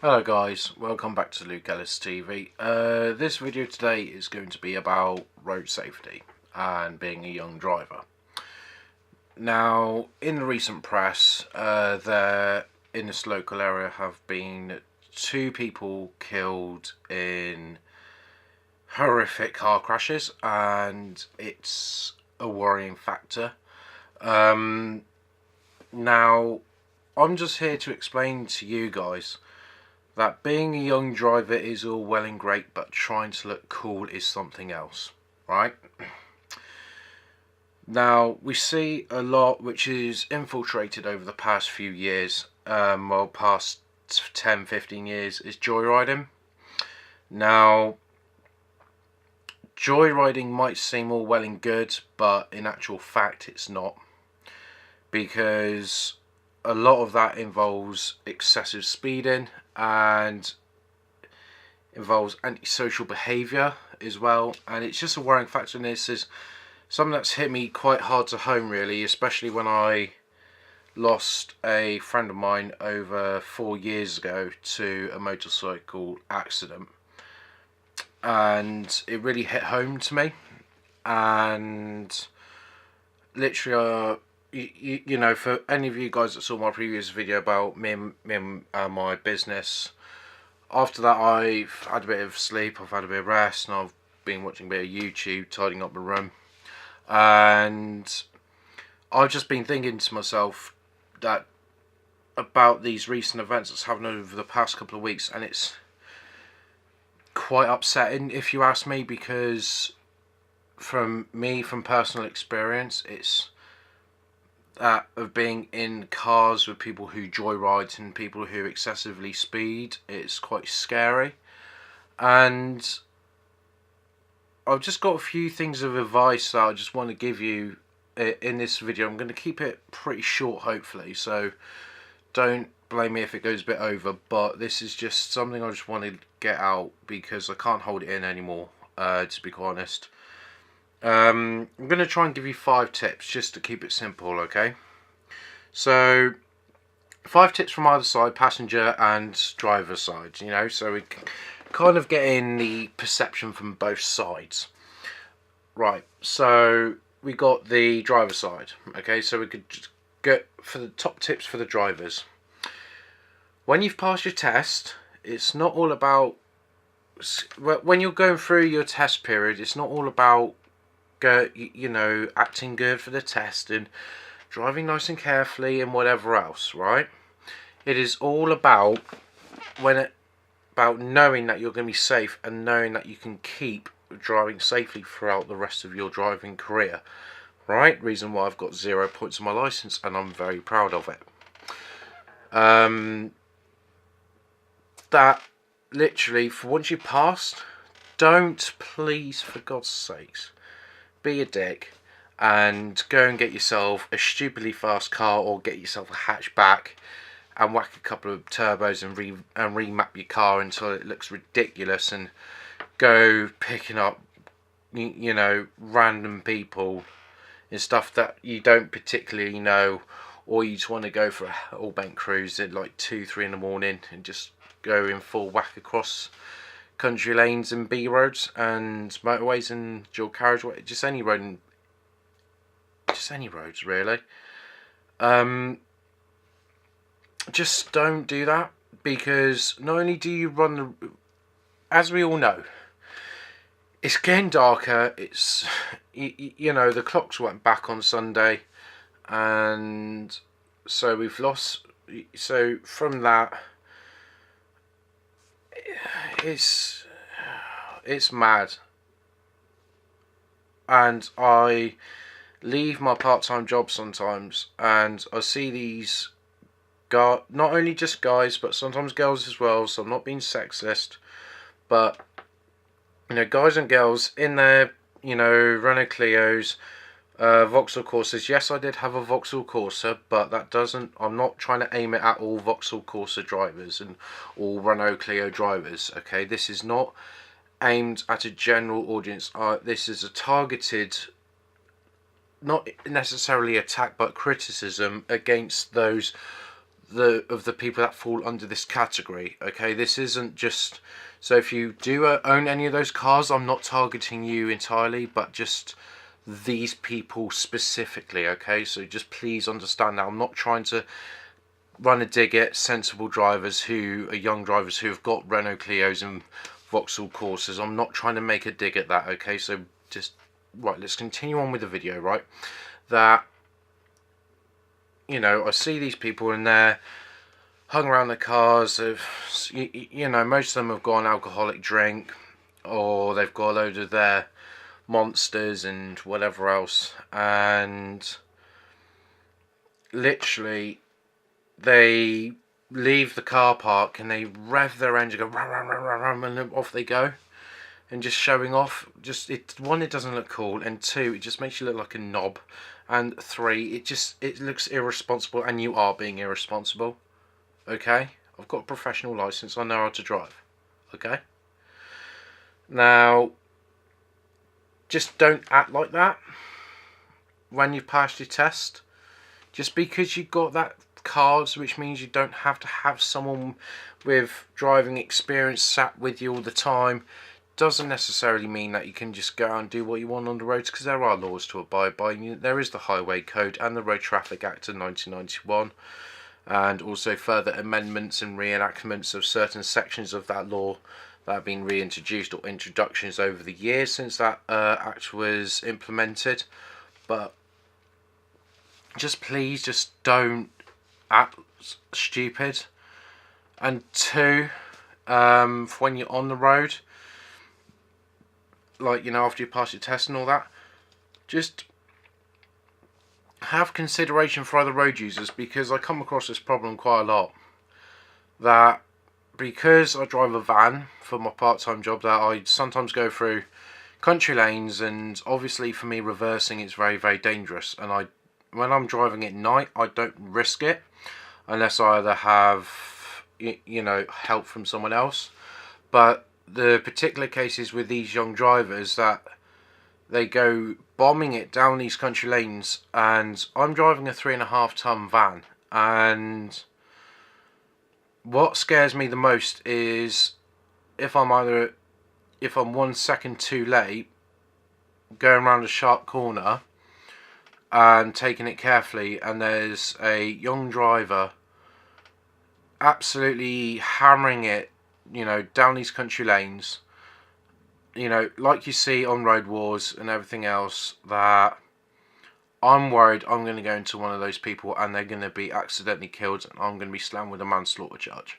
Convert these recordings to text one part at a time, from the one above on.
Hello guys, welcome back to Luke Ellis TV. This video today is going to be about road safety and being a young driver. Now, in the recent press, there in this local area have been 2 people killed in horrific car crashes, and it's a worrying factor. Now, I'm just here to explain to you guys that being a young driver is all well and great, but trying to look cool is something else, right? Now, we see a lot which is infiltrated over the past few years, past 10-15 years, is joyriding. Now, joyriding might seem all well and good, but in actual fact it's not, because a lot of that involves excessive speeding and involves antisocial behaviour as well, and it's just a worrying factor. And this is something that's hit me quite hard to home, really, especially when I lost a friend of mine over 4 years ago to a motorcycle accident, and it really hit home to me. And literally you know, for any of you guys that saw my previous video about me and my business, after that I've had a bit of sleep, I've had a bit of rest, and I've been watching a bit of YouTube, tidying up the room, and I've just been thinking to myself that about these recent events that's happened over the past couple of weeks, and it's quite upsetting if you ask me, because from personal experience, it's that of being in cars with people who joyride and people who excessively speed. It's quite scary, and I've just got a few things of advice that I just want to give you in this video. I'm going to keep it pretty short, hopefully, so don't blame me if it goes a bit over, but this is just something I just want to get out because I can't hold it in anymore, to be quite honest. I'm going to try and give you 5 tips just to keep it simple, okay? So 5 tips from either side, passenger and driver side, you know, so we can kind of get in the perception from both sides. Right, so we got the driver side, okay? So we could just get for the top tips for the drivers. When you've passed your test, it's not all about, when you're going through your test period, it's not all about you know, acting good for the test and driving nice and carefully and whatever else, right? It is all about about knowing that you're going to be safe and knowing that you can keep driving safely throughout the rest of your driving career, right? Reason why I've got 0 points on my license, and I'm very proud of it. That literally, for once you passed, don't, please, for God's sakes, be a dick and go and get yourself a stupidly fast car, or get yourself a hatchback and whack a couple of turbos and remap your car until it looks ridiculous, and go picking up, you know, random people and stuff that you don't particularly know, or you just want to go for a all-bank cruise at like 2-3 in the morning and just go in full whack across country lanes and B roads and motorways and dual carriageway, just any road, just any roads really. Just don't do that, because not only do you run the, as we all know, it's getting darker, it's you know, the clocks went back on Sunday, and so we've lost, so from that, it's mad. And I leave my part-time job sometimes, and I see these not only just guys but sometimes girls as well, so I'm not being sexist, but you know, guys and girls in their, you know, Renault Clios, Vauxhall Corsas. Yes, I did have a Vauxhall Corsa, but that doesn't, I'm not trying to aim it at all Vauxhall Corsa drivers and all Renault Clio drivers, okay? This is not aimed at a general audience. This is a targeted not necessarily attack, but criticism against those of the people that fall under this category. Okay, this isn't just, so if you do own any of those cars, I'm not targeting you entirely, but just these people specifically. Okay, so just please understand that I'm not trying to run a dig at sensible drivers who are young drivers who have got Renault Clios and Vauxhall Corsas. I'm not trying to make a dig at that. Okay, so just right, let's continue on with the video. Right, that, you know, I see these people and they're hung around the cars of, you know, most of them have got an alcoholic drink, or they've got a load of their monsters and whatever else, and literally they leave the car park and they rev their engine, go rum, rum, rum, rum, rum, and then off they go, and just showing off. Just, one, it doesn't look cool, and two, it just makes you look like a knob, and three, it looks irresponsible, and you are being irresponsible. Okay, I've got a professional license, I know how to drive. Okay, now just don't act like that when you've passed your test. Just because you got that card, which means you don't have to have someone with driving experience sat with you all the time, doesn't necessarily mean that you can just go out and do what you want on the roads, because there are laws to abide by. There is the Highway Code and the Road Traffic Act of 1991, and also further amendments and reenactments of certain sections of that law that have been reintroduced, or introductions over the years since that act was implemented. But just please, just don't act stupid. And two, when you're on the road, like, you know, after you pass your test and all that, just have consideration for other road users, because I come across this problem quite a lot, that because I drive a van for my part-time job, that I sometimes go through country lanes, and obviously for me reversing is very, very dangerous, and when I'm driving at night, I don't risk it unless I either have, you know, help from someone else. But the particular cases with these young drivers, that they go bombing it down these country lanes, and I'm driving a 3.5 ton van, and what scares me the most is if I'm 1 second too late going around a sharp corner and taking it carefully, and there's a young driver absolutely hammering it, you know, down these country lanes, you know, like you see on Road Wars and everything else, that I'm worried I'm going to go into one of those people and they're going to be accidentally killed, and I'm going to be slammed with a manslaughter charge.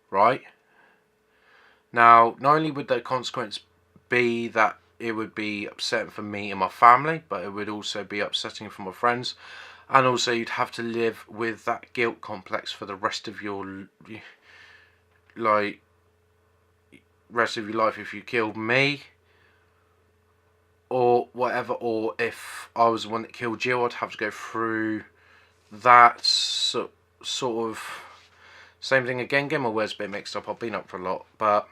Right? Now, not only would the consequence be that it would be upsetting for me and my family, but it would also be upsetting for my friends, and also you'd have to live with that guilt complex for the rest of your life if you killed me or whatever, or if I was the one that killed you, I'd have to go through that sort of same thing again. Get my words a bit mixed up, I've been up for a lot, but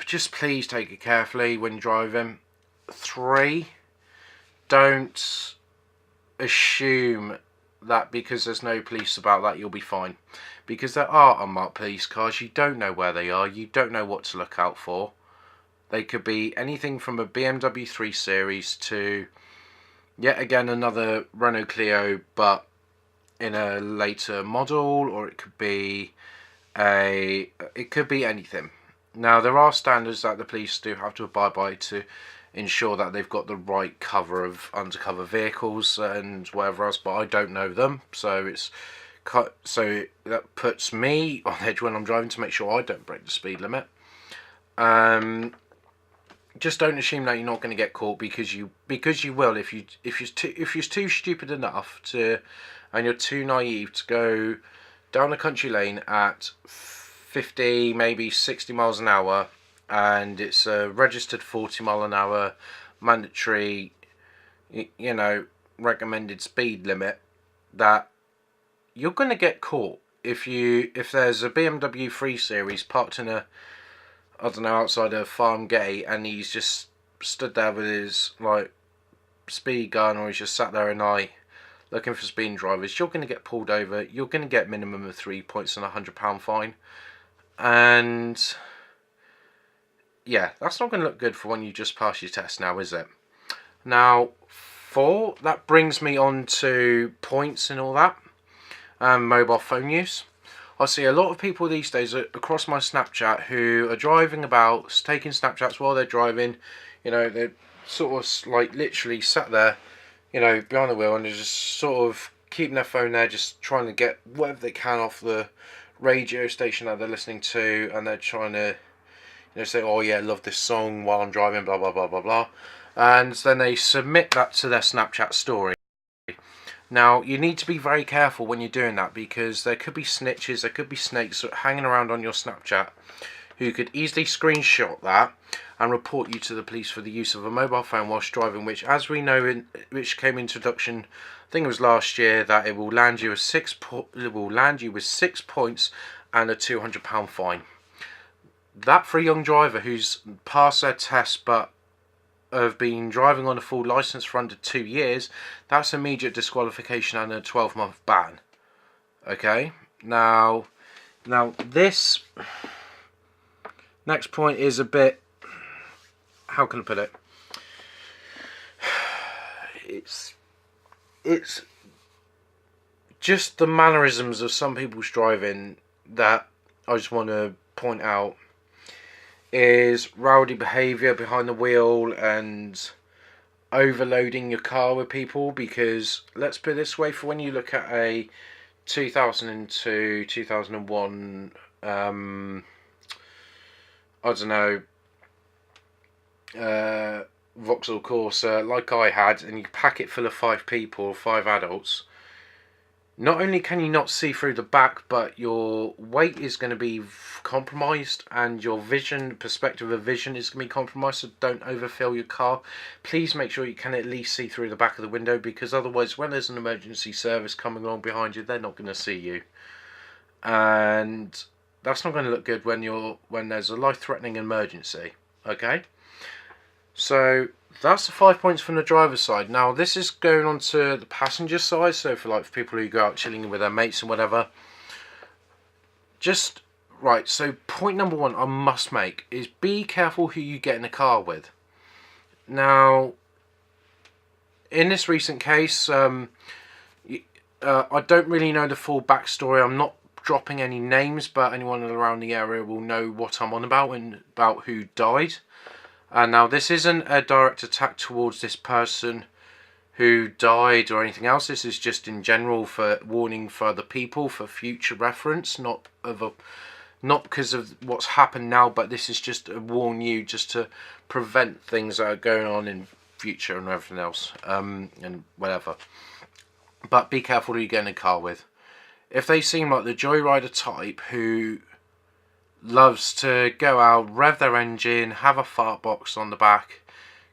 just please take it carefully when you're driving. 3, don't assume that because there's no police about that you'll be fine, because there are unmarked police cars. You don't know where they are, you don't know what to look out for. They could be anything from a BMW 3 Series to yet again another Renault Clio but in a later model, or it could be anything. Now, there are standards that the police do have to abide by to ensure that they've got the right cover of undercover vehicles and whatever else, but I don't know them, so that puts me on edge when I'm driving to make sure I don't break the speed limit. Just don't assume that you're not going to get caught, because you will if you're too stupid enough to, and you're too naive to go down a country lane at 50, maybe 60 miles an hour, and it's a registered 40 mile an hour mandatory, you know, recommended speed limit, that you're going to get caught. If there's a BMW 3 Series parked in a, I don't know, outside a farm gate, and he's just stood there with his, like, speed gun or he's just sat there at night looking for speeding drivers, you're going to get pulled over. You're going to get minimum of 3 points and £100 fine. And yeah, that's not going to look good for when you just pass your test now, is it? Now, that brings me on to points and all that, mobile phone use. I see a lot of people these days across my Snapchat who are driving about, taking Snapchats while they're driving. You know, they're sort of like literally sat there, you know, behind the wheel, and they're just sort of keeping their phone there, just trying to get whatever they can off the radio station that they're listening to, and they're trying to, you know, say, oh yeah, I love this song while I'm driving, blah blah blah blah blah, and then they submit that to their Snapchat story. Now, you need to be very careful when you're doing that, because there could be snitches, there could be snakes hanging around on your Snapchat who could easily screenshot that and report you to the police for the use of a mobile phone whilst driving, which, as we know, which came into introduction, I think it was last year, that it will land you with 6 points and a £200 fine. That, for a young driver who's passed their test but have been driving on a full licence for under 2 years, that's immediate disqualification and a 12-month ban. Okay, now this next point is a bit, how can I put it? It's just the mannerisms of some people's driving that I just want to point out. Is rowdy behaviour behind the wheel and overloading your car with people, because let's put it this way, for when you look at a 2002, 2001, I don't know, Vauxhall Corsa like I had, and you pack it full of 5 people, 5 adults, not only can you not see through the back, but your weight is going to be compromised, and your perspective of vision is going to be compromised. So don't overfill your car. Please make sure you can at least see through the back of the window, because otherwise, when there's an emergency service coming along behind you, they're not going to see you, and that's not going to look good when there's a life-threatening emergency. Okay, so that's the 5 points from the driver's side. Now, this is going on to the passenger side, so for people who go out chilling with their mates and whatever. Just, right, so point number 1 I must make is be careful who you get in a car with. Now, in this recent case, I don't really know the full backstory. I'm not dropping any names, but anyone around the area will know what I'm on about and about who died. And now, this isn't a direct attack towards this person who died or anything else. This is just in general for warning for other people, for future reference, not because of what's happened now, but this is just to warn you, just to prevent things that are going on in future and everything else, and whatever. But be careful who you get in a car with. If they seem like the joyrider type who loves to go out, rev their engine, have a fart box on the back,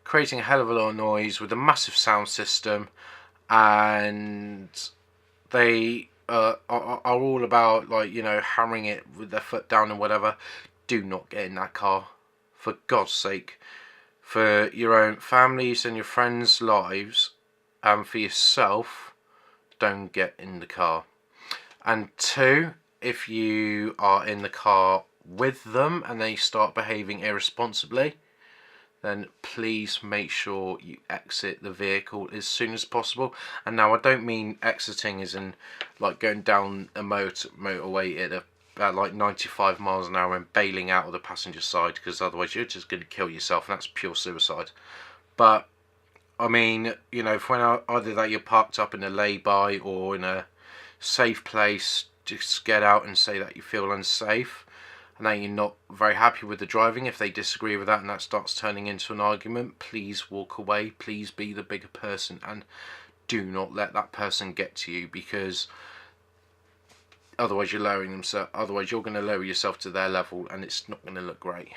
creating a hell of a lot of noise with a massive sound system, and they are all about, like, you know, hammering it with their foot down and whatever, do not get in that car. For God's sake. For your own families and your friends' lives, and for yourself, don't get in the car. And 2, if you are in the car with them and they start behaving irresponsibly, then please make sure you exit the vehicle as soon as possible. And now, I don't mean exiting as in like going down a motorway at like 95 miles an hour and bailing out of the passenger side, because otherwise you're just going to kill yourself, and that's pure suicide. But I mean, you know, when either that you're parked up in a lay-by or in a safe place, just get out and say that you feel unsafe and that you're not very happy with the driving. If they disagree with that and that starts turning into an argument, please walk away. Please be the bigger person and do not let that person get to you, because otherwise you're going to lower yourself to their level, and it's not going to look great.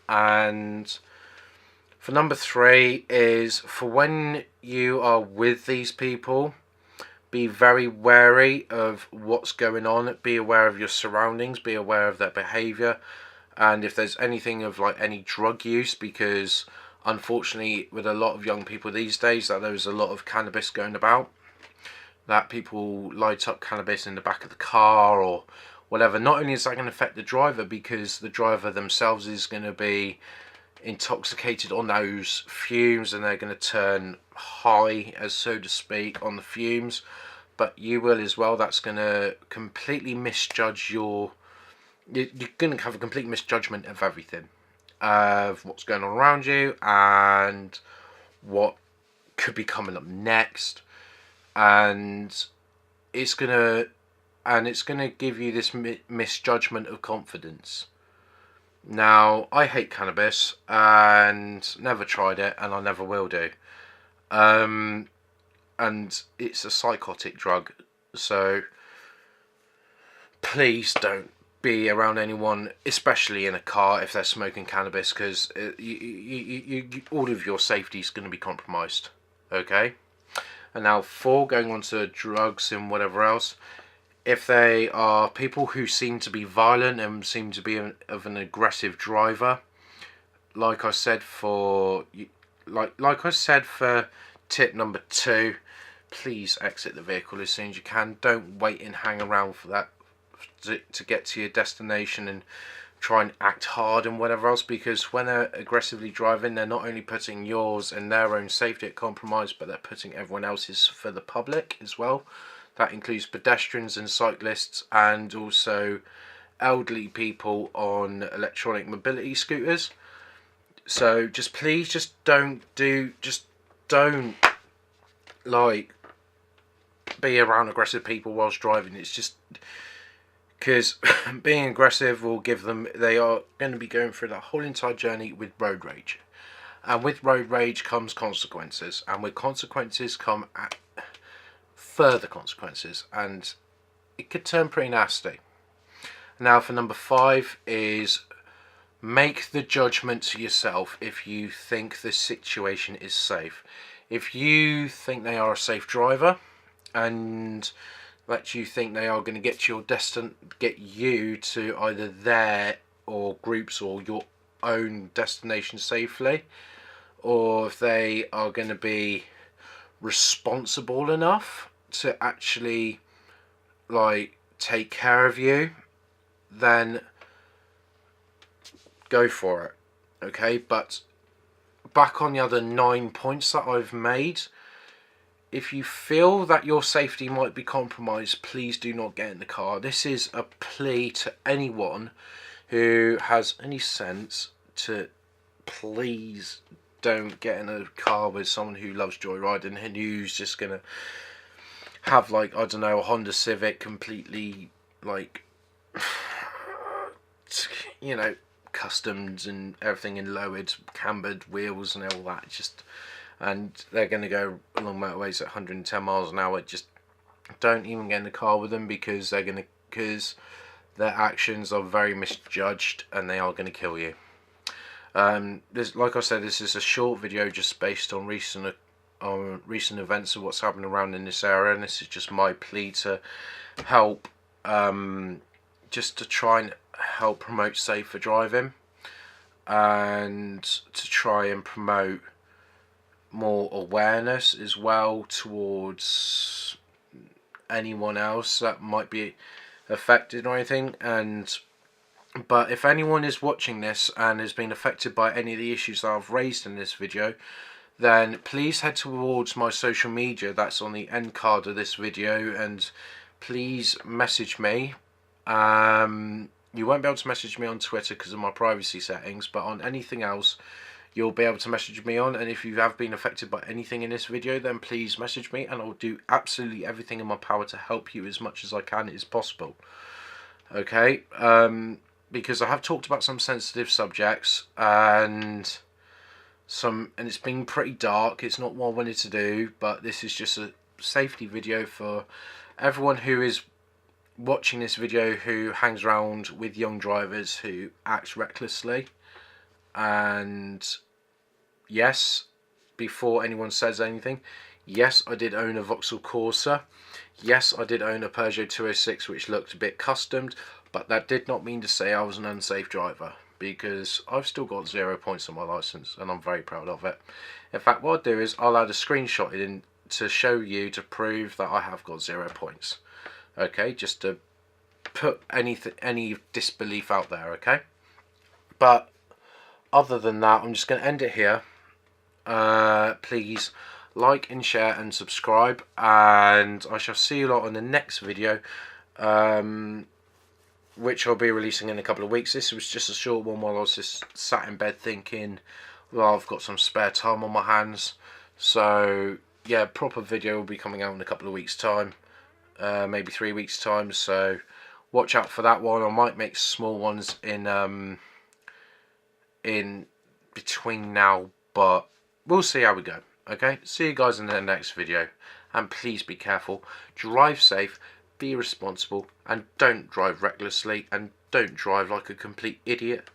And for number 3 is, for when you are with these people, be very wary of what's going on. Be aware of your surroundings. Be aware of their behaviour. And if there's anything of like any drug use, because unfortunately, with a lot of young people these days, that there's a lot of cannabis going about, that people light up cannabis in the back of the car or whatever. Not only is that going to affect the driver, because the driver themselves is going to be intoxicated on those fumes and they're going to turn high, as so to speak, on the fumes, but you will as well. That's going to completely misjudge you're going to have a complete misjudgment of everything, of what's going on around you and what could be coming up next, and it's gonna give you this misjudgment of confidence. Now, I hate cannabis and never tried it, and I never will do. And it's a psychotic drug, so please don't be around anyone, especially in a car, if they're smoking cannabis, because all of your safety is going to be compromised. Okay? And now, for going on to drugs and whatever else, if they are people who seem to be violent and seem to be of an aggressive driver, like I said for tip number 2, please exit the vehicle as soon as you can. Don't wait and hang around for that to get to your destination and try and act hard and whatever else, because when they're aggressively driving, they're not only putting yours and their own safety at compromise, but they're putting everyone else's for the public as well. That includes pedestrians and cyclists, and also elderly people on electronic mobility scooters. So please don't like be around aggressive people whilst driving. It's just because being aggressive will give them, they are going to be going through that whole entire journey with road rage, and with road rage comes consequences, and with consequences come further consequences, and it could turn pretty nasty. Now, for number 5 is make the judgment to yourself if you think the situation is safe. If you think they are a safe driver and that you think they are going to get you to either their or groups or your own destination safely, or if they are going to be responsible enough to actually take care of you, then go for it. Okay, but back on the other 9 points that I've made, if you feel that your safety might be compromised, please do not get in the car. This is a plea to anyone who has any sense to please don't get in a car with someone who loves joyriding and who's just gonna have I don't know, a Honda Civic completely customed and everything in lowered cambered wheels and all that, and they're going to go along motorways at 110 miles an hour. Just don't even get in the car with them, because because their actions are very misjudged and they are going to kill you. Like I said, this is a short video just based on recent events of what's happening around in this area, and this is just my plea to help, just to try and help promote safer driving, and to try and promote more awareness as well towards anyone else that might be affected or anything. But if anyone is watching this and has been affected by any of the issues that I've raised in this video, then please head towards my social media that's on the end card of this video, and please message me. You won't be able to message me on Twitter because of my privacy settings, but on anything else you'll be able to message me on. And if you have been affected by anything in this video, then please message me, and I'll do absolutely everything in my power to help you as much as I can as possible. Okay, because I have talked about some sensitive subjects, and it's been pretty dark. It's not what I wanted to do, but this is just a safety video for everyone who is watching this video who hangs around with young drivers who act recklessly. And yes, before anyone says anything, yes, I did own a Vauxhall Corsa. Yes, I did own a Peugeot 206 which looked a bit customed, but that did not mean to say I was an unsafe driver. because I've still got 0 points on my license and I'm very proud of it. In fact, what I'll do is I'll add a screenshot in to show you, to prove that I have got 0 points. Okay, just to put any disbelief out there. Okay, but other than that, I'm just going to end it here. Please like and share and subscribe, and I shall see you lot on the next video, which I'll be releasing in a couple of weeks. This was just a short one while I was just sat in bed thinking, well, I've got some spare time on my hands. So yeah, proper video will be coming out in a couple of weeks time, maybe 3 weeks time, so watch out for that one. I might make small ones in between now, but we'll see how we go. Okay, see you guys in the next video, and please be careful, drive safe, be responsible, and don't drive recklessly, and don't drive like a complete idiot.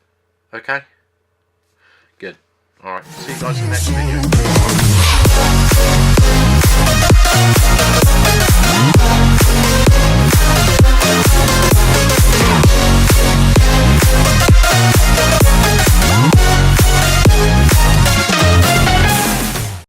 Okay, good. Alright, see you guys in the next video.